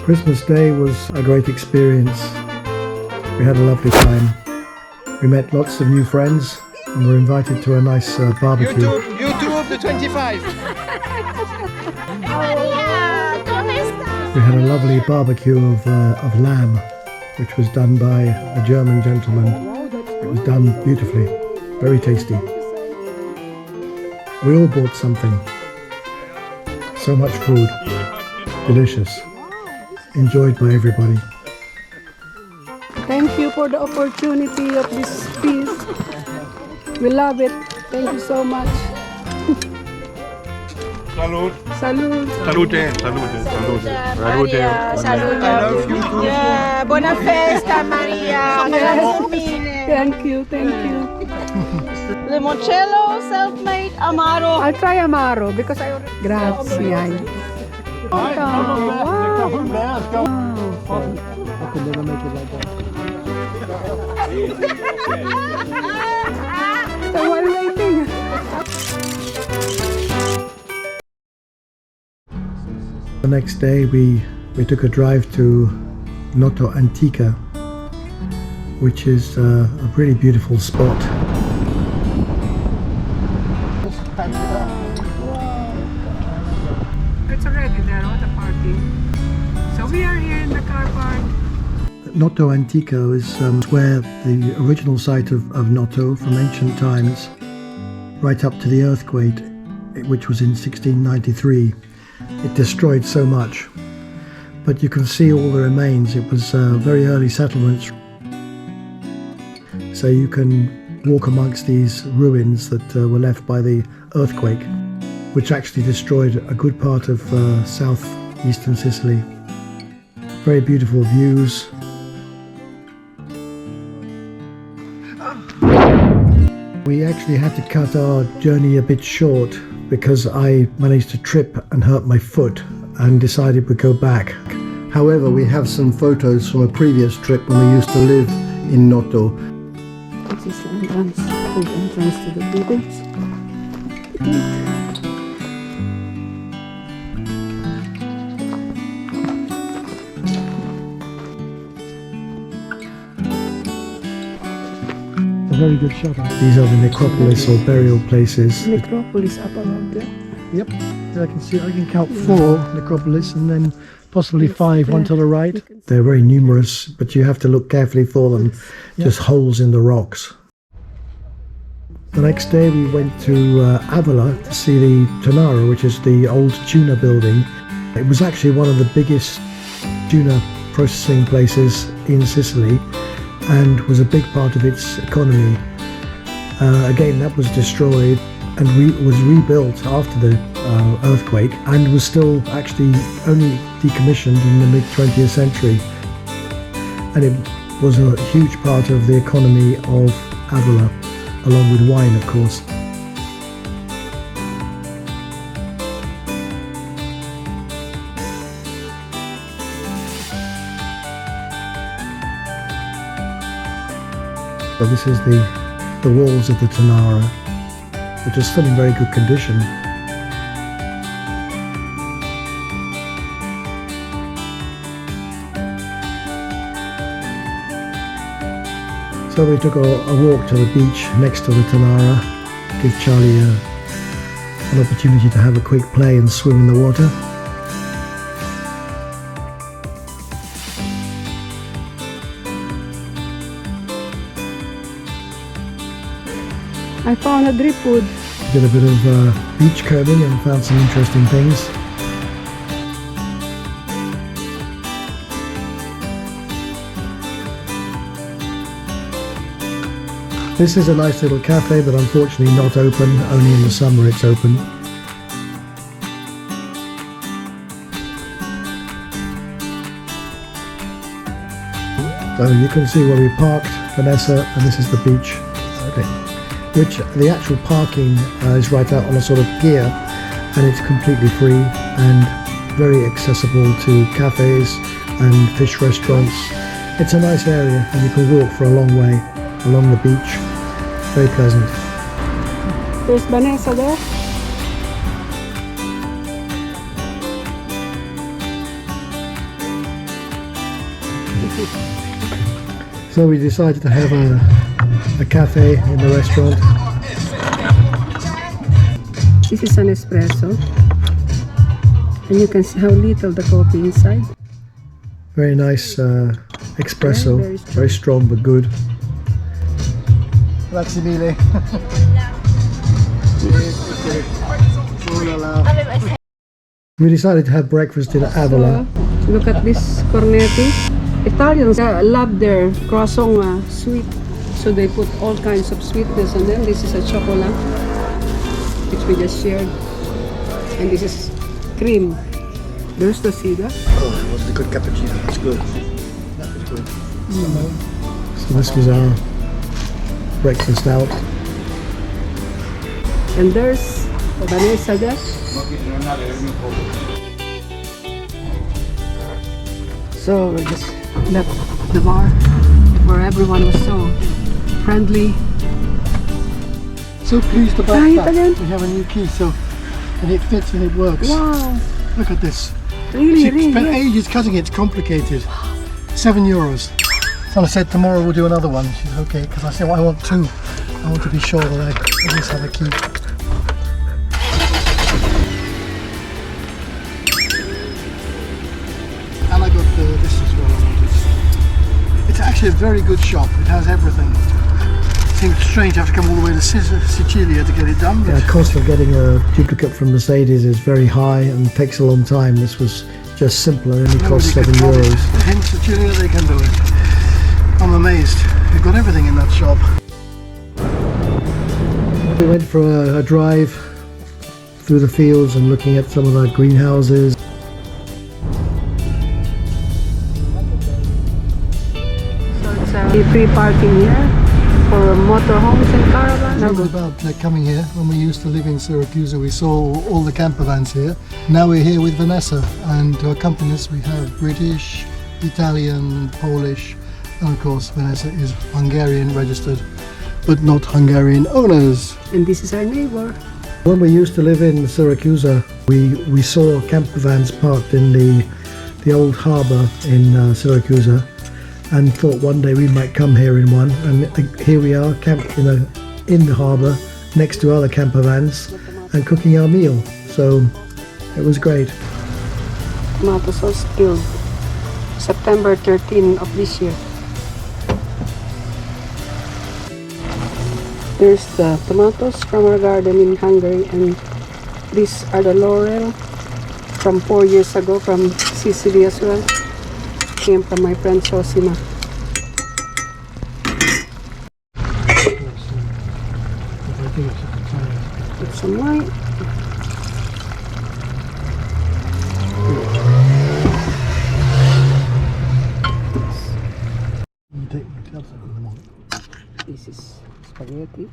Christmas Day was a great experience. We had a lovely time. We met lots of new friends and were invited to a nice barbecue. YouTube the 25. We had a lovely barbecue of lamb, which was done by a German gentleman. It was done beautifully, very tasty. We all bought something. So much food, delicious, enjoyed by everybody. Thank you for the opportunity of this feast. We love it. Thank you so much. Salud. Salud. Salute. Salute. Salute. Maria, salute. I love you too. Yeah, buona festa, Maria. Grazie mille. Thank you, thank you. Limoncello, self-made, Amaro. I'll try Amaro because I already... Grazie. Wow. I could never make it like that. So while waiting. The next day we took a drive to Noto Antica, which is a really beautiful spot. It's already there, all the parking. So we are here in the car park. Noto Antica is where the original site of Noto from ancient times, right up to the earthquake, which was in 1693. It destroyed so much, but you can see all the remains. It was very early settlements, so you can walk amongst these ruins that were left by the earthquake, which actually destroyed a good part of southeastern Sicily. Very beautiful views. We actually had to cut our journey a bit short because I managed to trip and hurt my foot and decided we'd go back. However, we have some photos from a previous trip when we used to live in Noto. This is the entrance, full entrance to the buildings. A very good shot. These are the necropolis or burial places. Necropolis up around there. Yep, I can count 4 necropolis and then possibly 5, one to the right. They're very numerous, but you have to look carefully for them, just holes in the rocks. The next day we went to Avila to see the Tannara, which is the old tuna building. It was actually one of the biggest tuna processing places in Sicily and was a big part of its economy. Again, that was destroyed and was rebuilt after the earthquake and was still actually only decommissioned in the mid-20th century. And it was a huge part of the economy of Avila, along with wine, of course. So this is the walls of the Tannara, which are still in very good condition. So we took a walk to the beach next to the Tannara, give Charlie an opportunity to have a quick play and swim in the water. I found a driftwood. Did a bit of beach combing and found some interesting things. This is a nice little cafe, but unfortunately not open. Only in the summer it's open. So you can see where we parked, Vanessa, and this is the beach. Okay. Which the actual parking is right out on a sort of pier, and it's completely free and very accessible to cafes and fish restaurants. It's a nice area and you can walk for a long way along the beach. Very pleasant. There's Vanessa there. So we decided to have a cafe in the restaurant. This is an espresso. And you can see how little the coffee inside. Very nice espresso, Very very strong but good. Grazie mille. We decided to have breakfast in Avila. So, look at this cornetti. Italians love their croissant sweet. So they put all kinds of sweetness, and then this is a chocolate, which we just shared. And this is cream. There's the cider. Oh, that was a good cappuccino. That's good. That was good. So this was our breakfast out. And there's Vanessa there. So we just left the bar where everyone was so friendly. So pleased about Try it that. again. We have a new key, so and it fits and it works. Wow, Look at this. really, She really. spent Yeah. ages cutting it. It's complicated. €7. So I said tomorrow we'll do another one. She said okay, because I said well, I want two. I want to be sure that I at least have a key. And I got this as well. I wanted. It's actually a very good shop. It has everything. It seems strange to have to come all the way to Sicilia to get it done. But the cost of getting a duplicate from Mercedes is very high and takes a long time. This was just simpler and only cost €7. In Sicilia they can do it. I'm amazed. They've got everything in that shop. We went for a drive through the fields and looking at some of the greenhouses. So it's a free parking here for motorhomes and caravans. It was about coming here. When we used to live in Syracuse, we saw all the camper vans here. Now we're here with Vanessa, and to accompany us we have British, Italian, Polish, and of course Vanessa is Hungarian registered, but not Hungarian owners. And this is our neighbor. When we used to live in Syracuse, we saw camper vans parked in the old harbour in Syracuse, and thought one day we might come here in one. And here we are, camped in the harbour next to other camper vans and cooking our meal. So it was great. Tomato sauce killed September 13 of this year. There's the tomatoes from our garden in Hungary, and these are the laurel from 4 years ago from Sicily as well. Came from my friend Sosima. Put some white. This is spaghetti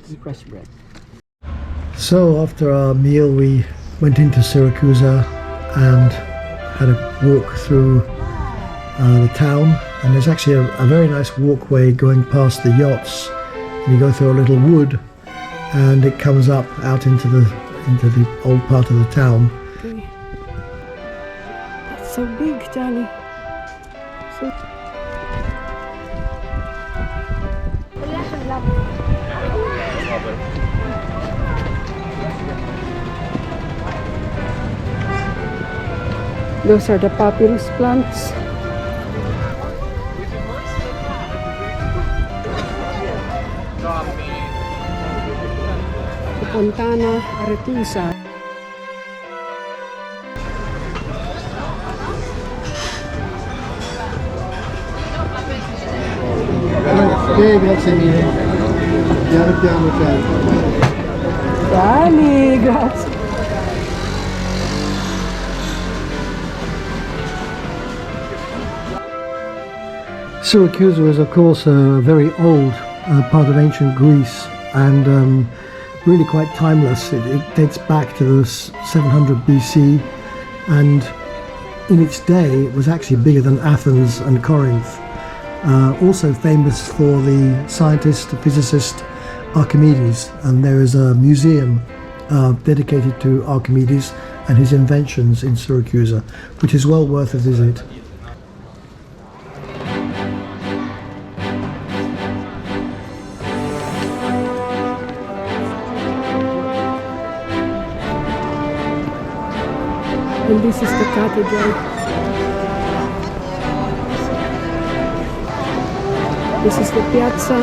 and fresh bread. So after our meal we went into Syracuse and had a walk through the town, and there's actually a very nice walkway going past the yachts, and you go through a little wood and it comes up out into the old part of the town. Okay. That's so big, Johnny. So those are the papyrus plants. The Fontana Aretusa. Grazie mille. Piano piano piano. Dani, grazie. Syracuse was of course a very old part of ancient Greece, and really quite timeless. It dates back to the 700 BC, and in its day it was actually bigger than Athens and Corinth. Also famous for the scientist, physicist Archimedes, and there is a museum dedicated to Archimedes and his inventions in Syracuse, which is well worth a visit. And this is the cathedral. This is the piazza,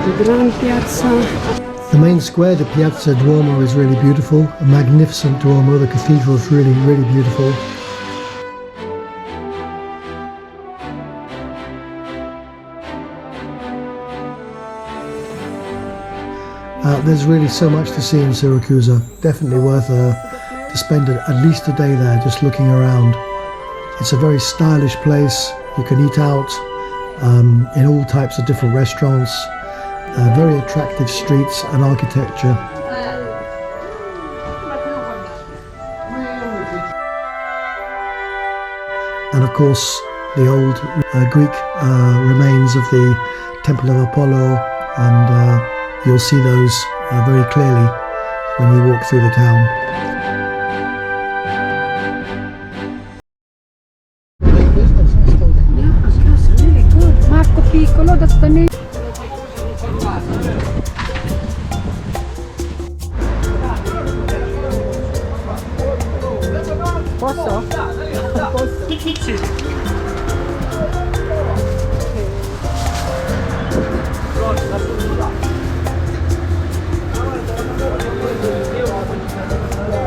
the Grand Piazza. The main square, the Piazza Duomo, is really beautiful. A magnificent Duomo. The cathedral is really, really beautiful. There's really so much to see in Syracuse. Definitely worth to spend at least a day there just looking around. It's a very stylish place. You can eat out in all types of different restaurants. Very attractive streets and architecture. And of course, the old Greek remains of the Temple of Apollo, and you'll see those very clearly when you walk through the town. Yeah, that's really good. Marco Piccolo, that's the name. Posso?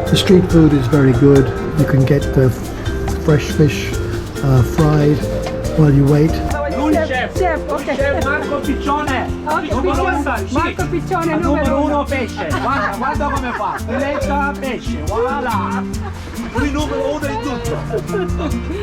The street food is very good. You can get the fresh fish fried while you wait. Chef, okay. C'è Marco Piccione, Marco Piccione, numero uno pesce, guarda come fa, filetta pesce, voilà, lui numero uno in tutto.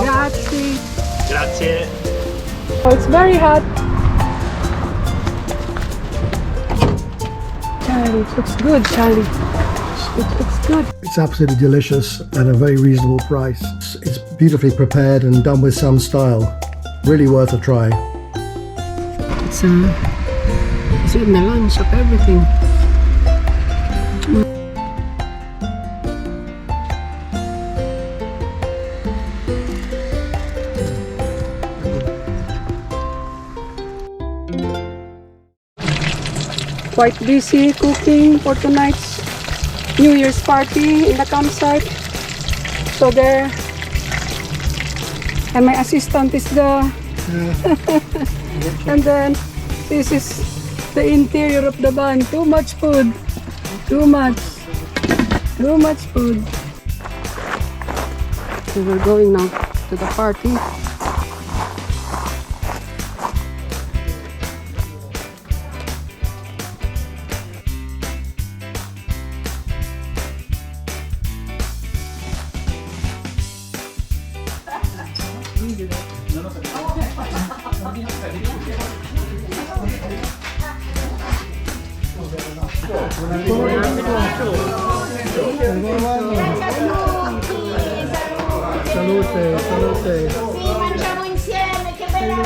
Grazie. Grazie. Oh, it's very hot. Charlie, it looks good, Charlie. It looks good. It's absolutely delicious at a very reasonable price. It's beautifully prepared and done with some style. Really worth a try. It's in the lunch of everything. Quite busy cooking for tonight's New Year's party in the campsite. So there, and my assistant is there. And then this is the interior of the van. Too much food. Too much food. So we're going now to the party. Salute, salute. Sì, mangiamo insieme, che bella!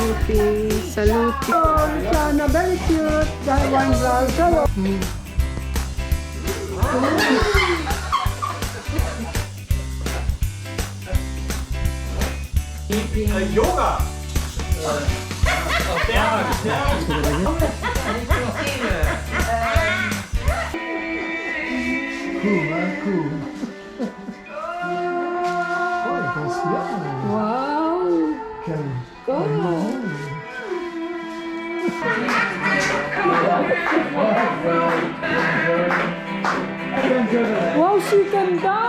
Saluti. Oh, Luciana, very cute. That one glass. Hello. Yoga! Cool, man, cool. Wow. Wow, she can dance.